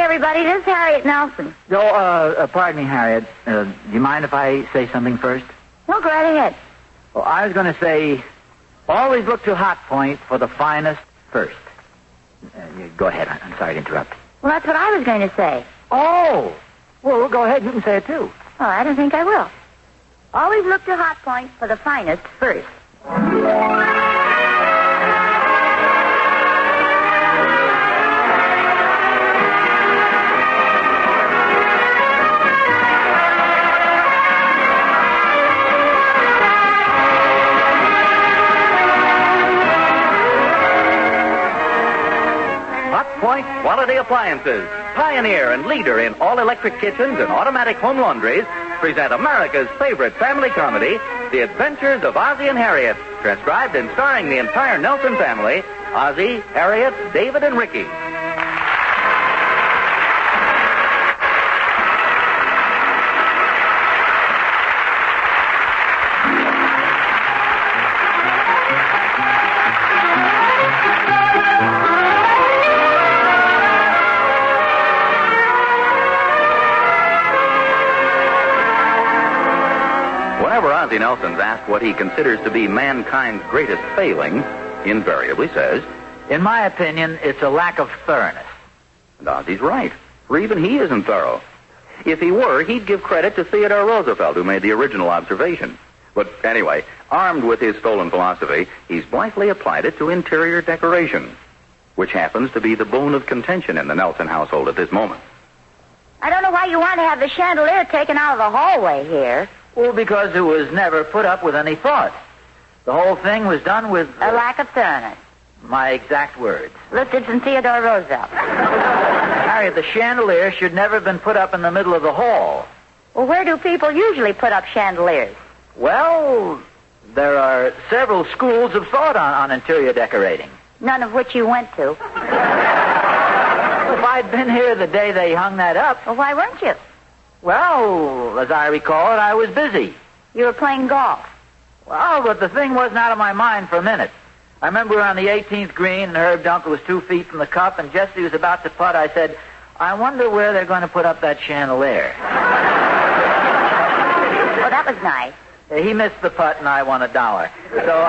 everybody. This is Harriet Nelson. Pardon me, Harriet. Do you mind if I say something first? No, go right ahead. Well, I was going to say, always look to Hot Point for the finest first. Go ahead. I'm sorry to interrupt. Well, that's what I was going to say. Oh! Well, go ahead. You can say it, too. Oh, I don't think I will. Always look to Hot Point for the finest first. Point Quality Appliances, pioneer and leader in all-electric kitchens and automatic home laundries, present America's favorite family comedy, The Adventures of Ozzie and Harriet, transcribed and starring the entire Nelson family, Ozzie, Harriet, David, and Ricky. Whenever Ozzie Nelson's asked what he considers to be mankind's greatest failing, he invariably says, In my opinion, it's a lack of thoroughness. And Ozzie's right, for even he isn't thorough. If he were, he'd give credit to Theodore Roosevelt, who made the original observation. But anyway, armed with his stolen philosophy, he's blithely applied it to interior decoration, which happens to be the bone of contention in the Nelson household at this moment. I don't know why you want to have the chandelier taken out of the hallway here. Well, because it was never put up with any thought. The whole thing was done with... A lack of thoroughness. My exact words. Lifted from Theodore Roosevelt. Harriet, the chandelier should never have been put up in the middle of the hall. Well, where do people usually put up chandeliers? Well, there are several schools of thought on interior decorating. None of which you went to. If I'd been here the day they hung that up... Well, why weren't you? Well, as I recall it, I was busy. You were playing golf. Well, but the thing wasn't out of my mind for a minute. I remember we were on the 18th green, and Herb Dunkel was 2 feet from the cup, and just as he was about to putt, I said, I wonder where they're going to put up that chandelier. Oh, that was nice. He missed the putt, and I won $1. So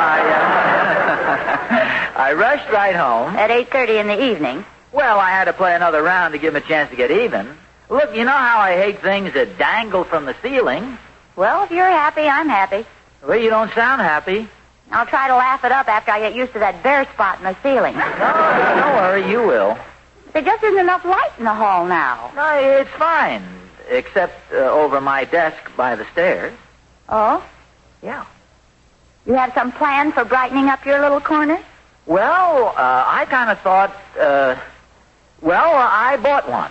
I rushed right home. At 8:30 in the evening? Well, I had to play another round to give him a chance to get even. Look, you know how I hate things that dangle from the ceiling. Well, if you're happy, I'm happy. Well, you don't sound happy. I'll try to laugh it up after I get used to that bare spot in the ceiling. No, don't worry, you will. There just isn't enough light in the hall now. No, it's fine, except over my desk by the stairs. Oh? Yeah. You have some plan for brightening up your little corner? Well, I kind of thought, I bought one.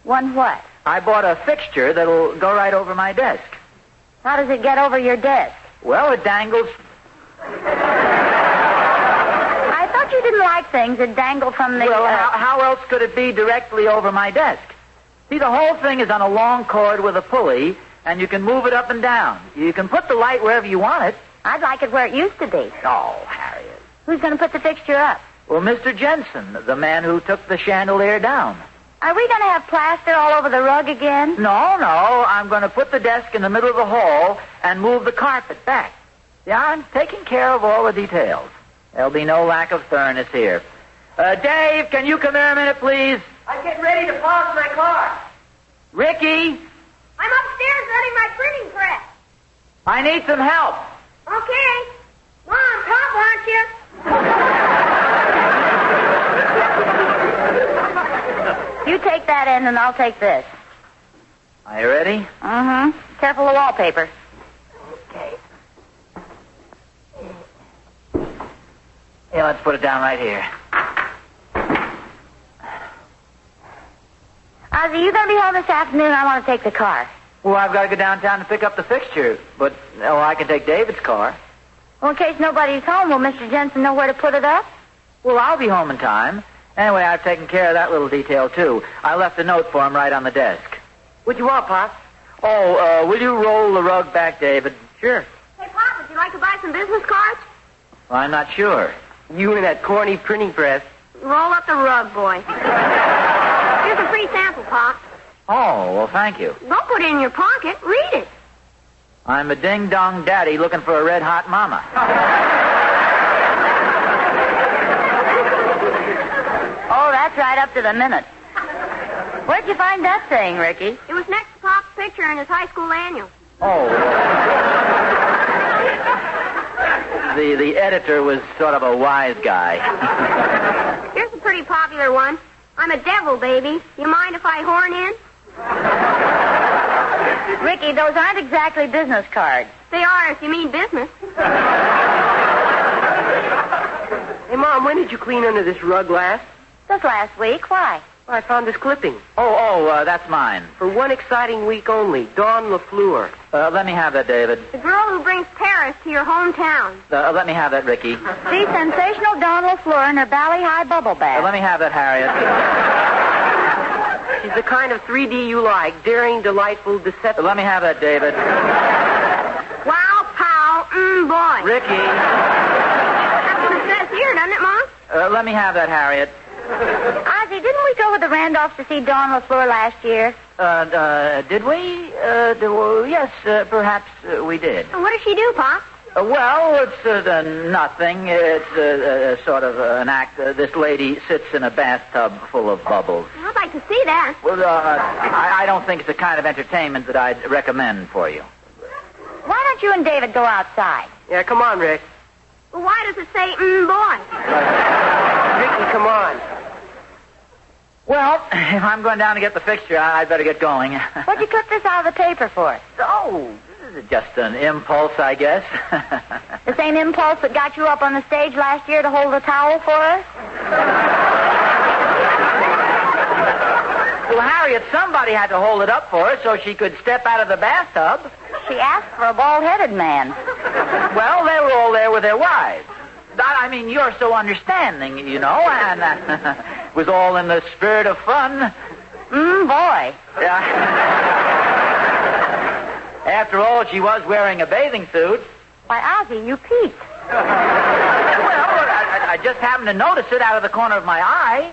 One what? I bought a fixture that'll go right over my desk. How does it get over your desk? Well, it dangles... I thought you didn't like things that dangle from the... Well, how else could it be directly over my desk? See, the whole thing is on a long cord with a pulley, and you can move it up and down. You can put the light wherever you want it. I'd like it where it used to be. Oh, Harriet. Who's going to put the fixture up? Well, Mr. Jensen, the man who took the chandelier down. Are we going to have plaster all over the rug again? No. I'm going to put the desk in the middle of the hall and move the carpet back. Yeah, I'm taking care of all the details. There'll be no lack of thoroughness here. Dave, can you come here a minute, please? I'm getting ready to pause my car. Ricky? I'm upstairs running my printing press. I need some help. Okay. Mom, Pop, aren't you? You take that end and I'll take this. Are you ready? Mm-hmm. Careful of the wallpaper. Okay. Yeah, let's put it down right here. Ozzie, you going to be home this afternoon? I want to take the car. Well, I've got to go downtown to pick up the fixture, but I can take David's car. Well, in case nobody's home, will Mr. Jensen know where to put it up? Well, I'll be home in time. Anyway, I've taken care of that little detail, too. I left a note for him right on the desk. What you want, Pop? Oh, will you roll the rug back, David? Sure. Hey, Pop, would you like to buy some business cards? Well, I'm not sure. You and that corny printing press. Roll up the rug, boy. Here's a free sample, Pop. Oh, well, thank you. Don't put it in your pocket. Read it. I'm a ding-dong daddy looking for a red-hot mama. Oh, that's right up to the minute. Where'd you find that saying, Ricky? It was next to Pop's picture in his high school annual. Oh. The editor was sort of a wise guy. Here's a pretty popular one. I'm a devil, baby. You mind if I horn in? Ricky, those aren't exactly business cards. They are if you mean business. Hey, Mom, when did you clean under this rug last? Just last week. Why? Well, I found this clipping. That's mine. For one exciting week only, Dawn LaFleur. Let me have that, David. The girl who brings Paris to your hometown. Let me have that, Ricky. See sensational Dawn LaFleur in her Bally High bubble bath. Let me have that, Harriet. She's the kind of 3D you like, daring, delightful, deceptive. Let me have that, David. Wow, pow, boy. Ricky. That's what it says here, doesn't it, Mom? Let me have that, Harriet. Ozzie, didn't we go with the Randolphs to see Dawn LaFleur last year? Did we? Yes, perhaps we did. And what does she do, Pop? Well, it's nothing. It's sort of an act. This lady sits in a bathtub full of bubbles. I'd like to see that. Well, I don't think it's the kind of entertainment that I'd recommend for you. Why don't you and David go outside? Yeah, come on, Rick. Well, why does it say, boy? Ricky, come on. Well, if I'm going down to get the fixture, I'd better get going. What'd you clip this out of the paper for? Oh, this is just an impulse, I guess. The same impulse that got you up on the stage last year to hold the towel for us? Well, Harriet, somebody had to hold it up for her so she could step out of the bathtub. She asked for a bald-headed man. Well, they were all there with their wives. I mean, you're so understanding, you know, and it was all in the spirit of fun. Boy. Yeah. After all, she was wearing a bathing suit. Why, Ozzie, you peeked. Well, I just happened to notice it out of the corner of my eye.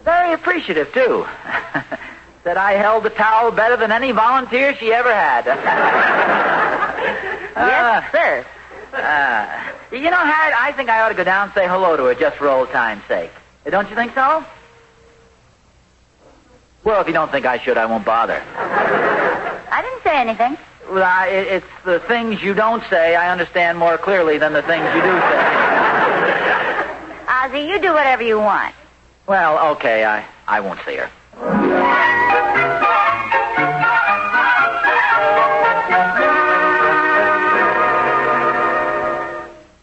Very appreciative, too. Said I held the towel better than any volunteer she ever had. Yes, sir. You know, Harriet, I think I ought to go down and say hello to her just for old time's sake. Don't you think so? Well, if you don't think I should, I won't bother. I didn't say anything. Well, it's the things you don't say I understand more clearly than the things you do say. Ozzie, you do whatever you want. Well, okay, I won't see her.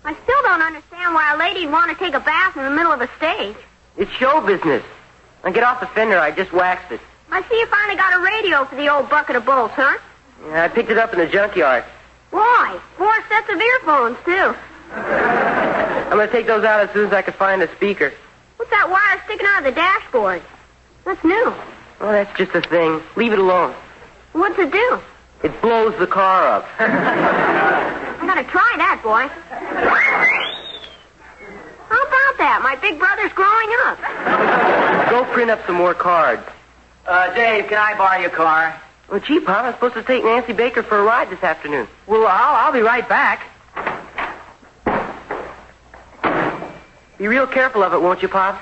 I still don't understand why a lady'd want to take a bath in the middle of a stage. It's show business. Now get off the fender. I just waxed it. I see you finally got a radio for the old bucket of bolts, huh? Yeah, I picked it up in the junkyard. Why? 4 sets of earphones, too. I'm going to take those out as soon as I can find a speaker. What's that wire sticking out of the dashboard? That's new. Oh, that's just a thing. Leave it alone. What's it do? It blows the car up. I gotta try that, boy. How about that? My big brother's growing up. Go print up some more cards. Dave, can I borrow your car? Well, gee, Pop, I'm supposed to take Nancy Baker for a ride this afternoon. Well, I'll be right back. Be real careful of it, won't you, Pop?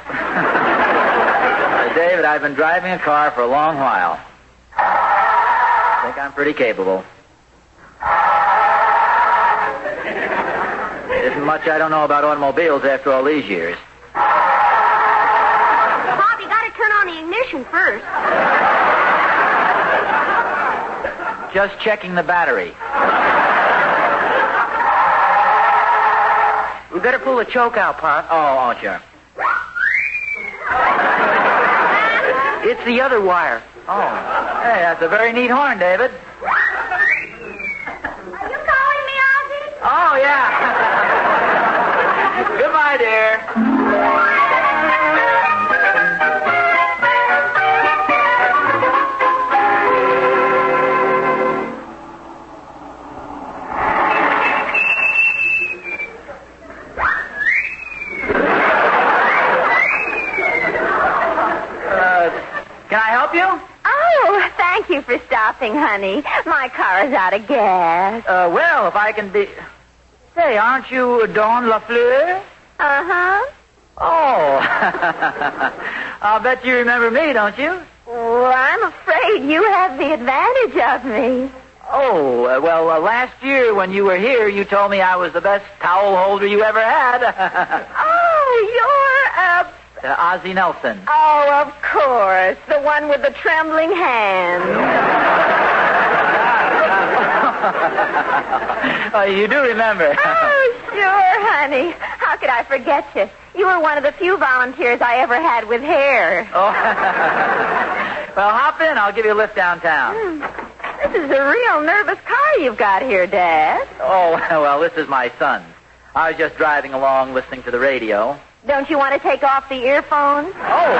David, I've been driving a car for a long while. I think I'm pretty capable. Isn't much I don't know about automobiles after all these years. Bob, you gotta turn on the ignition first. Just checking the battery. You better pull the choke out, Pop. Oh, sure. It's the other wire. Oh. Hey, that's a very neat horn, David. Are you calling me, Ozzie? Oh, yeah. Goodbye, dear. Can I help you? Oh, thank you for stopping, honey. My car is out of gas. Well, if I can be... Say, aren't you Dawn LaFleur? Uh-huh. Oh. I'll bet you remember me, don't you? Well, I'm afraid you have the advantage of me. Oh, well, last year when you were here, you told me I was the best towel holder you ever had. Oh, you're Ozzie Nelson. Oh, of course. The one with the trembling hands. Oh, you do remember. Oh, sure, honey. How could I forget you? You were one of the few volunteers I ever had with hair. Oh. Well, hop in. I'll give you a lift downtown. This is a real nervous car you've got here, Dad. Oh, well, this is my son's. I was just driving along listening to the radio. Don't you want to take off the earphones? Oh.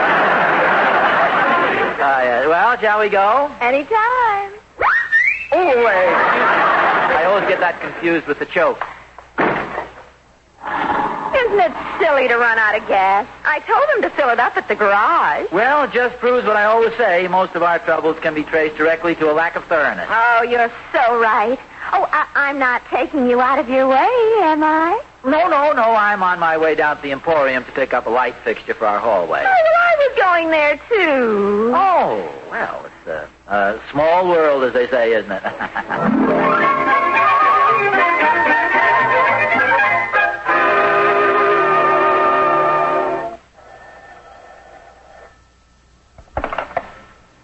Well, shall we go? Anytime. Oh, wait. I always get that confused with the choke. Isn't it silly to run out of gas? I told him to fill it up at the garage. Well, it just proves what I always say. Most of our troubles can be traced directly to a lack of thoroughness. Oh, you're so right. Oh, I'm not taking you out of your way, am I? No. I'm on my way down to the Emporium to pick up a light fixture for our hallway. Oh, well, I was going there, too. Oh, well, it's a small world, as they say, isn't it?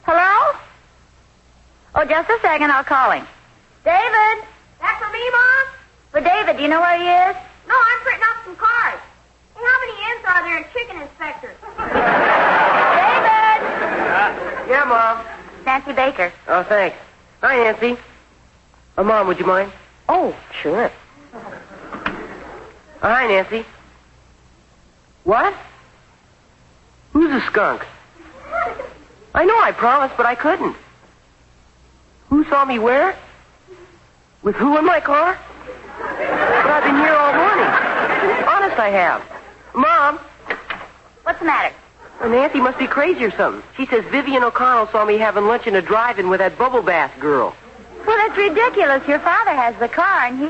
Hello? Oh, just a second. I'll call him. David? That for me, Mom? For David, do you know where he is? No, I'm printing up some cards. Hey, how many N's are there in Chicken Inspector? David! Yeah, Mom. Nancy Baker. Oh, thanks. Hi, Nancy. Oh, Mom, would you mind? Oh, sure. Oh, hi, Nancy. What? Who's a skunk? I know I promised, but I couldn't. Who saw me where? With who in my car? But I've been here all morning. Honest, I have. Mom. What's the matter? Well, Nancy must be crazy or something. She says Vivian O'Connell saw me having lunch in a drive-in with that bubble bath girl. Well, that's ridiculous. Your father has the car, and he...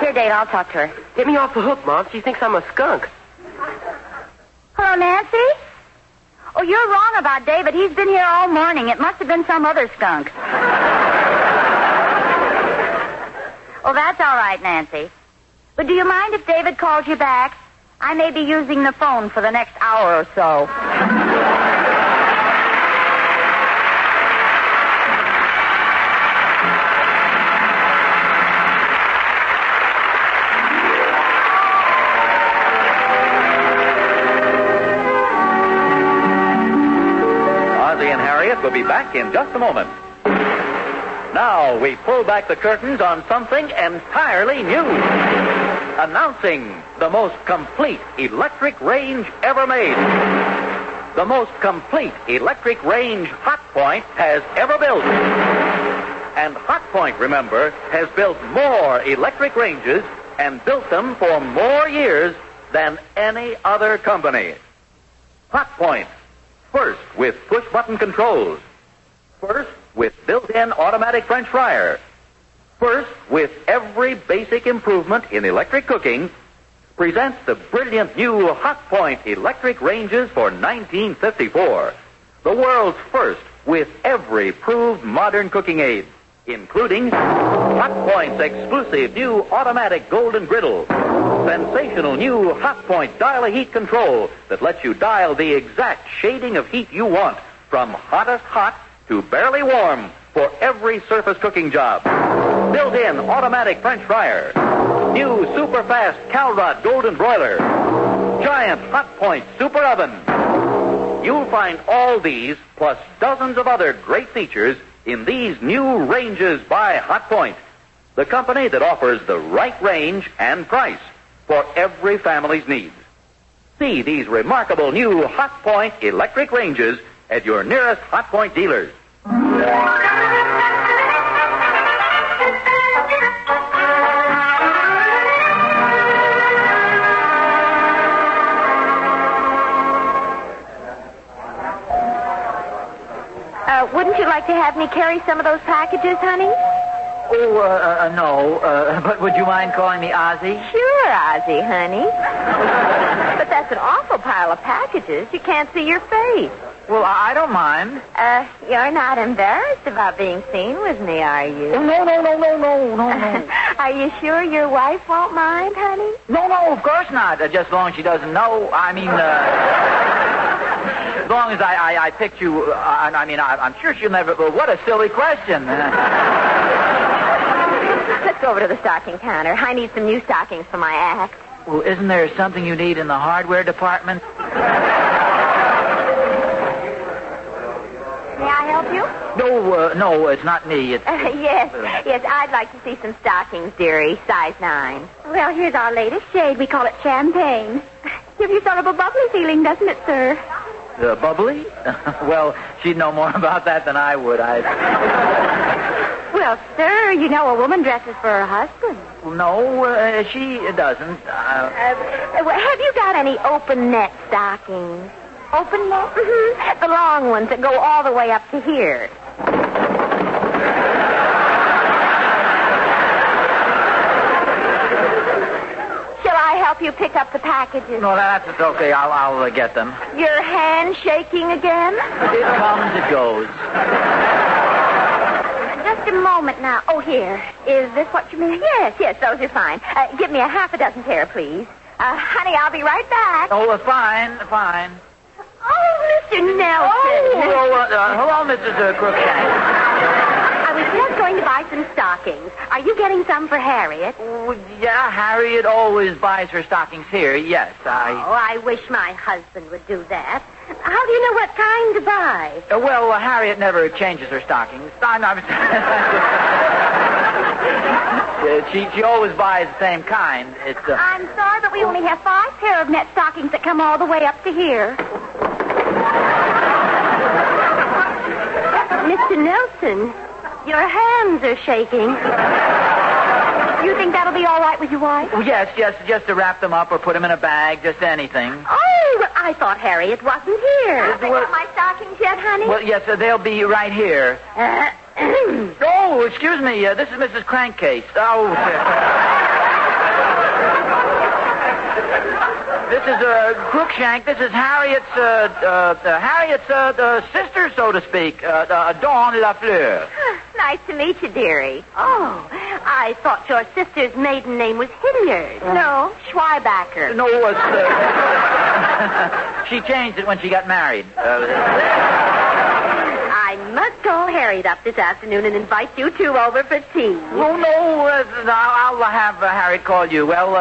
Here, Dave, I'll talk to her. Get me off the hook, Mom. She thinks I'm a skunk. Hello, Nancy? Oh, you're wrong about David. He's been here all morning. It must have been some other skunk. Oh, that's all right, Nancy. But do you mind if David calls you back? I may be using the phone for the next hour or so. Ozzie and Harriet will be back in just a moment. Now we pull back the curtains on something entirely new. Announcing the most complete electric range ever made. The most complete electric range Hot Point has ever built. And Hot Point, remember, has built more electric ranges and built them for more years than any other company. Hot Point, first with push-button controls. First with built-in automatic French fryer. First with every basic improvement in electric cooking, presents the brilliant new Hot Point electric ranges for 1954. The world's first with every proved modern cooking aid, including Hot Point's exclusive new automatic golden griddle, sensational new Hot Point dial-a-heat control that lets you dial the exact shading of heat you want, from hottest hot to barely warm for every surface cooking job. Built-in automatic French fryer, new super-fast Calrod golden broiler, giant Hot Point super oven. You'll find all these, plus dozens of other great features, in these new ranges by Hot Point, the company that offers the right range and price for every family's needs. See these remarkable new Hot Point electric ranges at your nearest Hot Point dealers. Wouldn't you like to have me carry some of those packages, honey? Oh, no. But would you mind calling me Ozzie? Sure, Ozzie, honey. But that's an awful pile of packages. You can't see your face. Well, I don't mind. You're not embarrassed about being seen with me, are you? Oh, no. Are you sure your wife won't mind, honey? No, of course not. Just as long as she doesn't know. I mean, as long as I picked you, I'm sure she'll never... What a silly question. Let's go over to the stocking counter. I need some new stockings for my act. Well, isn't there something you need in the hardware department? May I help you? No, it's not me. It's... Yes, I'd like to see some stockings, dearie, size 9. Well, here's our latest shade. We call it champagne. Gives you sort of a bubbly feeling, doesn't it, sir? Bubbly? Well, she'd know more about that than I would. Well, sir, you know a woman dresses for her husband. No, she doesn't. Have you got any open net stockings? Open net? Mm-hmm. The long ones that go all the way up to here. Shall I help you pick up the packages? No, that's okay. I'll get them. Your hand shaking again? It comes, it goes. Just a moment now. Oh, here. Is this what you mean? Yes, those are fine. Give me a half a dozen pair, please. Honey, I'll be right back. Oh, fine. Oh, Mr. Nelson. Hello, Mrs. Crookshank. I was just going to buy some stockings. Are you getting some for Harriet? Oh, yeah, Harriet always buys her stockings here. Yes, I wish my husband would do that. How do you know what kind to buy? Well, Harriet never changes her stockings. She always buys the same kind. I'm sorry, but we only have 5 pair of net stockings that come all the way up to here. Mr. Nelson, your hands are shaking. You think that'll be all right with your wife? Oh, yes, just to wrap them up or put them in a bag, just anything. Oh, but I thought Harriet wasn't here. Have they got my stockings yet, honey? Well, yes, they'll be right here. Oh, excuse me, this is Mrs. Crankcase. Oh, this is Crookshank. This is Harriet's sister, so to speak, Dawn LaFleur. Nice to meet you, dearie. Oh, I thought your sister's maiden name was Hilliard. No, Schweibacher. No, she changed it when she got married. I must call Harriet up this afternoon and invite you two over for tea. No, I'll have Harriet call you. Well,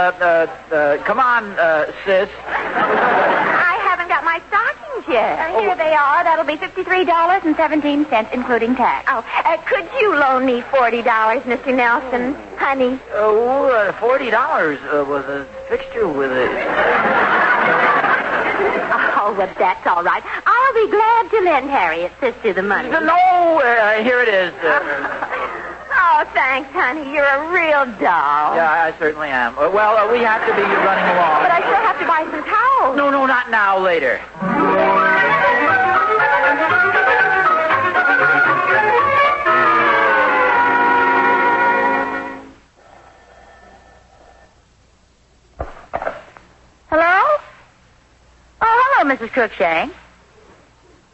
come on, sis. I haven't got my stockings yet. Here they are. That'll be $53.17, including tax. Oh, could you loan me $40, Mr. Nelson, honey? $40 was a fixture with it. Oh, well, that's all right. I'll be glad to lend Harriet's sister the money. No, here it is. Oh, thanks, honey. You're a real doll. Yeah, I certainly am. Well, we have to be running along. But I still have to buy some towels. No, not now, later. Hello? Oh, hello, Mrs. Crookshank.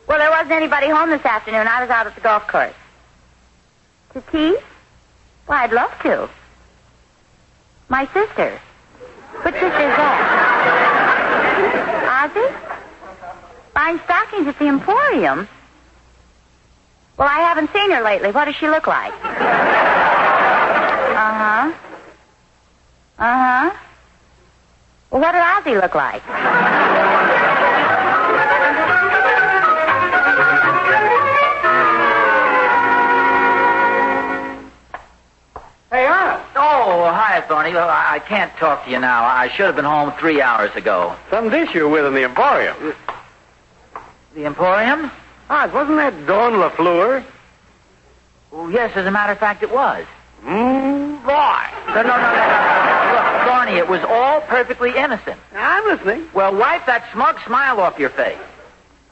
Well, there wasn't anybody home this afternoon. I was out at the golf course. To tea? Well, I'd love to. My sister. Which sister's that? Ozzie? Buying stockings at the Emporium? Well, I haven't seen her lately. What does she look like? Uh-huh. Well, what did Ozzie look like? Hey, Oh, hi, Thorny. I can't talk to you now. I should have been home 3 hours ago. Some dish you're with in the Emporium. The Emporium? Wasn't that Dawn LaFleur? Oh, yes, as a matter of fact, it was. Boy. No. Look, Thorny, it was all perfectly innocent. I'm listening. Well, wipe that smug smile off your face.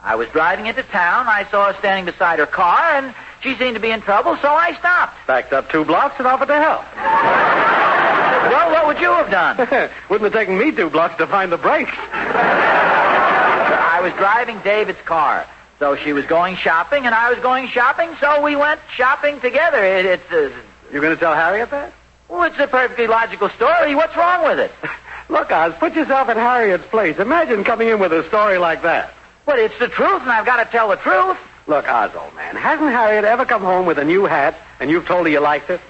I was driving into town. I saw her standing beside her car, and she seemed to be in trouble, so I stopped. Backed up 2 blocks and offered to help. Well, what would you have done? Wouldn't have taken me 2 blocks to find the brakes. I was driving David's car. So she was going shopping, and I was going shopping, so we went shopping together. You going to tell Harriet that? Well, it's a perfectly logical story. What's wrong with it? Look, Oz, put yourself in Harriet's place. Imagine coming in with a story like that. But it's the truth, and I've got to tell the truth. Look, Oz, old man, hasn't Harriet ever come home with a new hat, and you've told her you liked it?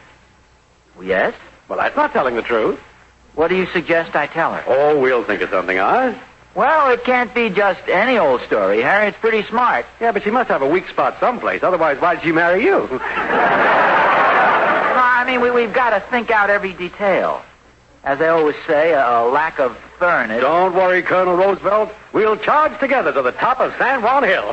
Yes? Well, that's not telling the truth. What do you suggest I tell her? Oh, we'll think of something, Oz. Well, it can't be just any old story. Harriet's pretty smart. Yeah, but she must have a weak spot someplace. Otherwise, why'd she marry you? No, I mean, we've got to think out every detail. As I always say, a lack of thoroughness. Don't worry, Colonel Roosevelt. We'll charge together to the top of San Juan Hill.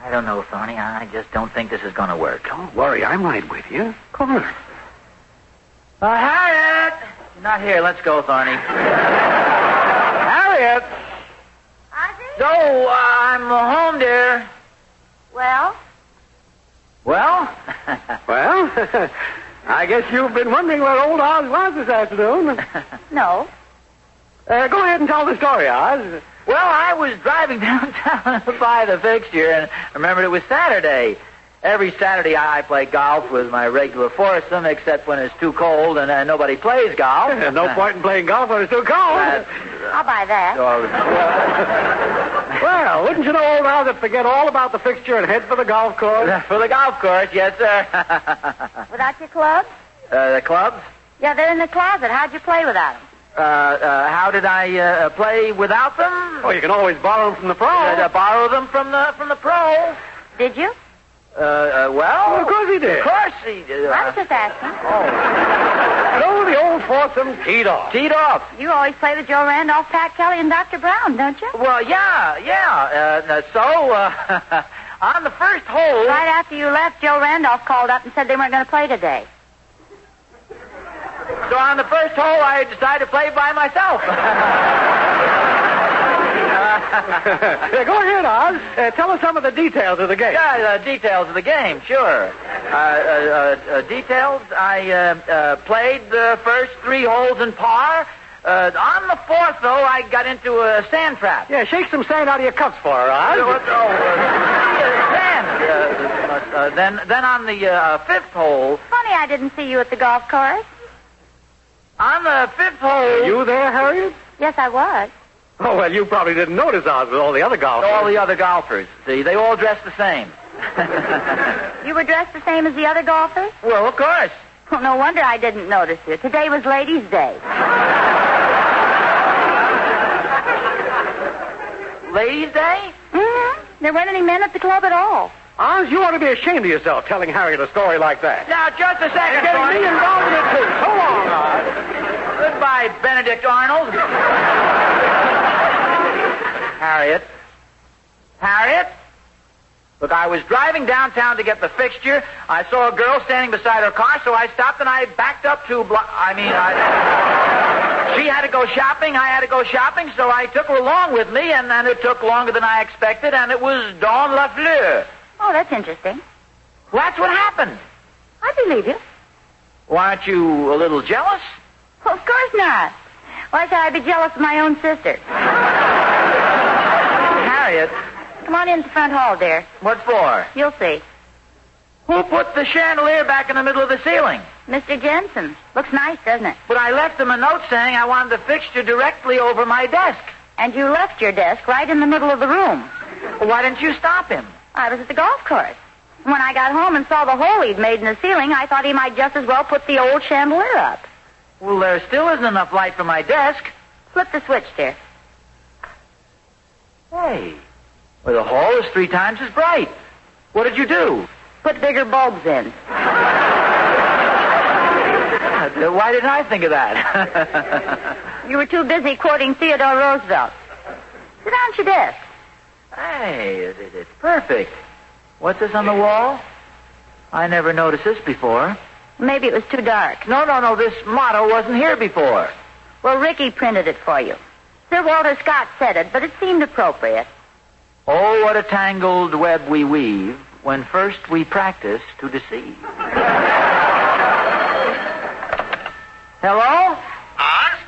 I don't know, Thorny. I just don't think this is going to work. Don't worry, I'm right with you. Come on. Harriet! You're not here. Let's go, Thorny. Harriet! Ozzie? So, I'm home, dear. Well? Well? Well, I guess you've been wondering where old Oz was this afternoon. No. Go ahead and tell the story, Oz. Well, I was driving downtown by the fixture and remembered it was Saturday. Every Saturday I play golf with my regular foursome, except when it's too cold and nobody plays golf. No point in playing golf when it's too cold. I'll buy that. Well, wouldn't you know old Oz would forget all about the fixture and head for the golf course? For the golf course, yes, sir. Without your clubs? The clubs? Yeah, they're in the closet. How'd you play without them? How did I play without them? Oh, you can always borrow them from the pro. Borrow them from the pro. Did you? Well, of course he did. Of course he did. I was just asking. So the old foursome teed off. Teed off. You always play with Joe Randolph, Pat Kelly, and Dr. Brown, don't you? Well, yeah. So, on the first hole... Right after you left, Joe Randolph called up and said they weren't going to play today. So on the first hole, I decided to play by myself. Yeah, go ahead, Oz. Tell us some of the details of the game. Yeah, the details of the game, sure. Details, I played the first 3 holes in par. On the 4th, though, I got into a sand trap. Yeah, shake some sand out of your cups for her, Oz. Sand. Then on the 5th hole... Funny I didn't see you at the golf course. On the 5th hole... Were you there, Harriet? Yes, I was. Oh, well, you probably didn't notice Oz with all the other golfers. All the other golfers. See, they all dress the same. You were dressed the same as the other golfers? Well, of course. Well, no wonder I didn't notice you. Today was Ladies' Day. Ladies' Day? Mm-hmm. There weren't any men at the club at all. Oz, you ought to be ashamed of yourself telling Harriet a story like that. Now, just a second, Getting Tony. me involved in it, too. So long, Oz. Goodbye, Benedict Arnold. Harriet? Look, I was driving downtown to get the fixture. I saw a girl standing beside her car, so I stopped and I backed up 2 blocks. She had to go shopping, I had to go shopping, so I took her along with me, and then it took longer than I expected, and it was Dawn LaFleur. Oh, that's interesting. Well, that's what happened. I believe you. Well, aren't you a little jealous? Well, of course not. Why should I be jealous of my own sister? Harriet, Come on in the front hall, dear. what for? You'll see. Who put the chandelier back in the middle of the ceiling? Mr. Jensen. Looks nice, doesn't it? But I left him a note saying I wanted the fixture directly over my desk. And you left your desk right in the middle of the room. Well, why didn't you stop him? I was at the golf course. When I got home and saw the hole he'd made in the ceiling, I thought he might just as well put the old chandelier up. Well, there still isn't enough light for my desk. Flip the switch, dear. Hey, well, the hall is 3 times as bright. What did you do? Put bigger bulbs in. Why didn't I think of that? You were too busy quoting Theodore Roosevelt. Sit down at your desk. Hey, it's perfect. What's this on the wall? I never noticed this before. Maybe it was too dark. No. This motto wasn't here before. Well, Ricky printed it for you. Sir Walter Scott said it, but it seemed appropriate. Oh, what a tangled web we weave when first we practice to deceive. Hello? Oz?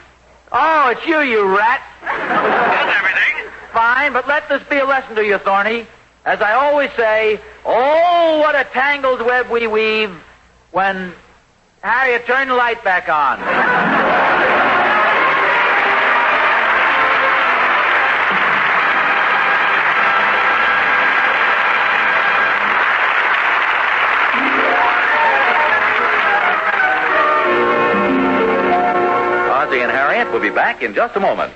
Oh, it's you rat. How's everything? Fine, but let this be a lesson to you, Thorny. As I always say, oh, what a tangled web we weave when... Harriet, turn the light back on. Ozzie and Harriet will be back in just a moment.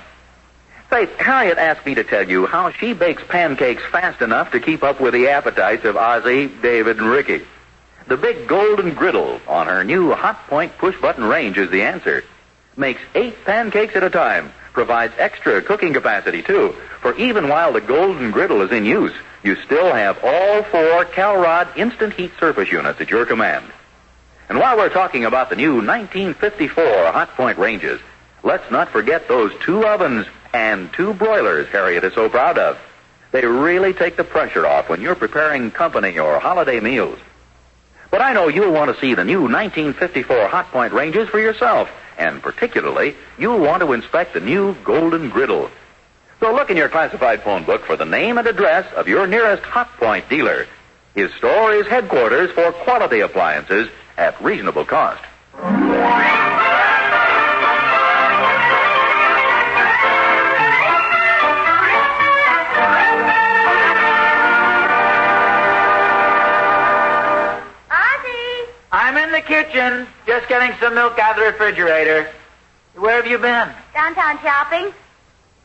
Say, Harriet asked me to tell you how she bakes pancakes fast enough to keep up with the appetites of Ozzie, David, and Ricky. The big golden griddle on her new Hot Point push-button range is the answer. Makes 8 pancakes at a time. Provides extra cooking capacity, too. For even while the golden griddle is in use, you still have all 4 Calrod instant heat surface units at your command. And while we're talking about the new 1954 Hot Point ranges, let's not forget those 2 ovens and 2 broilers Harriet is so proud of. They really take the pressure off when you're preparing company or holiday meals. But I know you'll want to see the new 1954 Hot Point ranges for yourself, and particularly, you'll want to inspect the new golden griddle. So look in your classified phone book for the name and address of your nearest Hot Point dealer. His store is headquarters for quality appliances at reasonable cost. I'm in the kitchen, just getting some milk out of the refrigerator. Where have you been? Downtown shopping?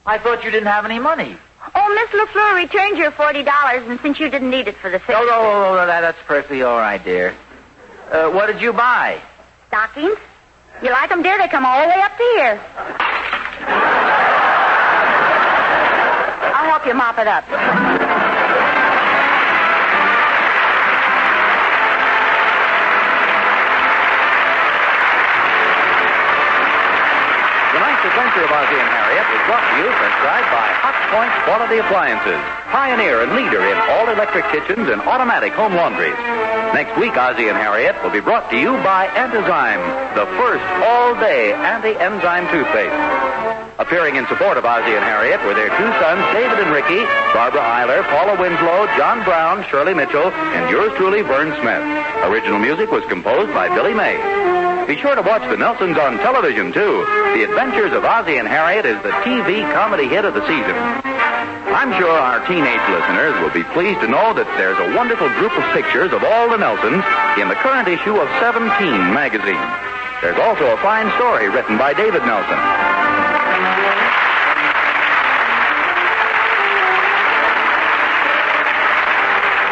I thought you didn't have any money. Oh, Miss LaFleur returned your $40, and since you didn't need it for the fix... No, that's perfectly all right, dear. What did you buy? Stockings? You like them, dear? They come all the way up to here. I'll help you mop it up. Adventure of Ozzie and Harriet is brought to you transcribed by Hot Point Quality Appliances, pioneer and leader in all-electric kitchens and automatic home laundries. Next week, Ozzie and Harriet will be brought to you by Antizyme, the first all-day anti-enzyme toothpaste. Appearing in support of Ozzie and Harriet were their 2 sons, David and Ricky, Barbara Eiler, Paula Winslow, John Brown, Shirley Mitchell, and yours truly, Vern Smith. Original music was composed by Billy May. Be sure to watch the Nelsons on television, too. The Adventures of Ozzie and Harriet is the TV comedy hit of the season. I'm sure our teenage listeners will be pleased to know that there's a wonderful group of pictures of all the Nelsons in the current issue of 17 magazine. There's also a fine story written by David Nelson.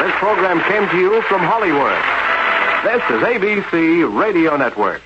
This program came to you from Hollywood. This is ABC Radio Network.